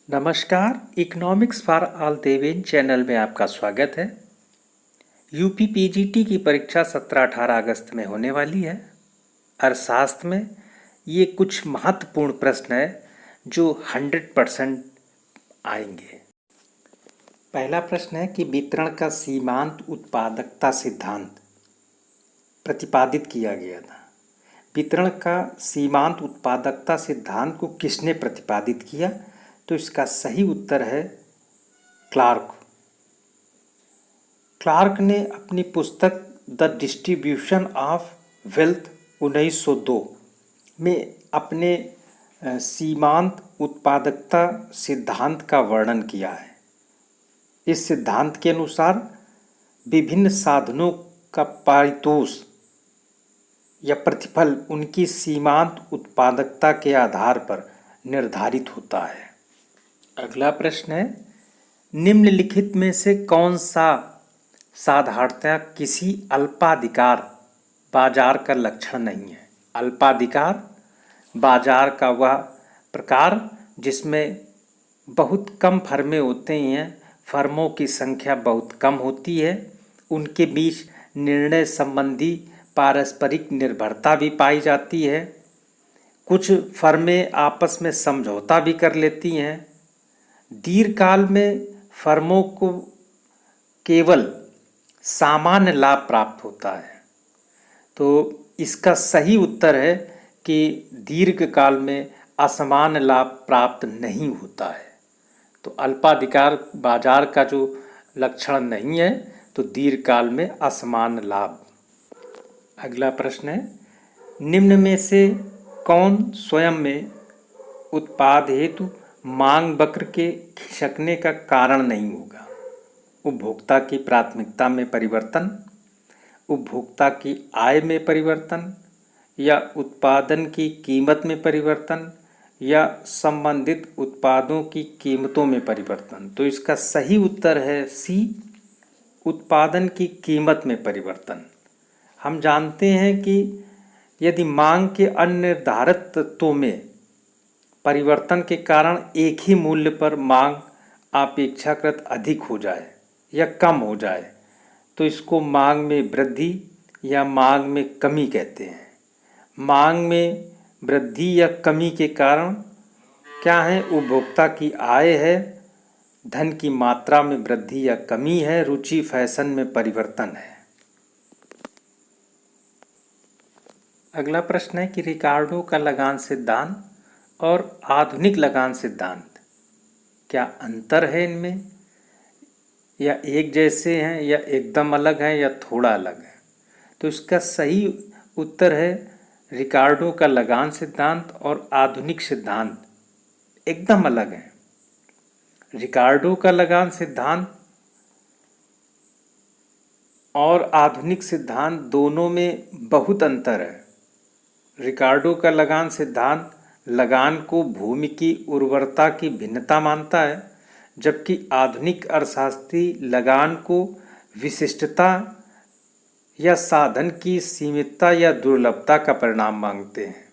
नमस्कार, economics for all Deven channel में आपका स्वागत है। यूपी पीजीटी की परीक्षा 17-18 अगस्त में होने वाली है। अर्थशास्त्र में ये कुछ महत्वपूर्ण प्रश्न है जो 100% आएंगे। पहला प्रश्न है कि वितरण का सीमांत उत्पादकता सिद्धांत प्रतिपादित किया गया था। वितरण का सीमांत उत्पादकता सिद्धांत को किसने प्रतिपादित किया? तो इसका सही उत्तर है क्लार्क। क्लार्क ने अपनी पुस्तक द डिस्ट्रीब्यूशन ऑफ वेल्थ 1902 में अपने सीमांत उत्पादकता सिद्धांत का वर्णन किया है। इस सिद्धांत के अनुसार विभिन्न साधनों का पारितोष या प्रतिफल उनकी सीमांत उत्पादकता के आधार पर निर्धारित होता है। अगला प्रश्न है, निम्नलिखित में से कौन सा साधारणतया किसी अल्पाधिकार बाजार का लक्षण नहीं है? अल्पाधिकार बाजार का वह प्रकार जिसमें बहुत कम फर्में होते हैं, फर्मों की संख्या बहुत कम होती है, उनके बीच निर्णय संबंधी पारस्परिक निर्भरता भी पाई जाती है, कुछ फर्में आपस में समझौता भी कर लेती हैं, दीर्घकाल में फर्मों को केवल सामान्य लाभ प्राप्त होता है। तो इसका सही उत्तर है कि दीर्घकाल में असमान लाभ प्राप्त नहीं होता है। तो अल्पाधिकार बाजार का जो लक्षण नहीं है तो दीर्घकाल में असमान लाभ। अगला प्रश्न है, निम्न में से कौन स्वयं में उत्पाद हेतु मांग वक्र के खिसकने का कारण नहीं होगा? उपभोक्ता की प्राथमिकता में परिवर्तन, उपभोक्ता की आय में परिवर्तन, या उत्पादन की कीमत में परिवर्तन, या संबंधित उत्पादों की कीमतों में परिवर्तन। तो इसका सही उत्तर है सी, उत्पादन की कीमत में परिवर्तन। हम जानते हैं कि यदि मांग के अनिर्धारित तत्वों में परिवर्तन के कारण एक ही मूल्य पर मांग अपेक्षाकृत अधिक हो जाए या कम हो जाए तो इसको मांग में वृद्धि या मांग में कमी कहते हैं। मांग में वृद्धि या कमी के कारण क्या है? उपभोक्ता की आय है, धन की मात्रा में वृद्धि या कमी है, रुचि फैशन में परिवर्तन है। अगला प्रश्न है कि रिकार्डो का लगान सिद्धांत और आधुनिक लगान सिद्धांत क्या अंतर है इनमें, या एक जैसे हैं, या एकदम अलग हैं, या थोड़ा अलग है? तो इसका सही उत्तर है रिकार्डो का लगान सिद्धांत और आधुनिक सिद्धांत एकदम अलग है। रिकार्डो का लगान सिद्धांत और आधुनिक सिद्धांत दोनों में बहुत अंतर है। रिकार्डो का लगान सिद्धांत लगान को भूमि की उर्वरता की भिन्नता मानता है, जबकि आधुनिक अर्थशास्त्री लगान को विशिष्टता या साधन की सीमितता या दुर्लभता का परिणाम मानते हैं।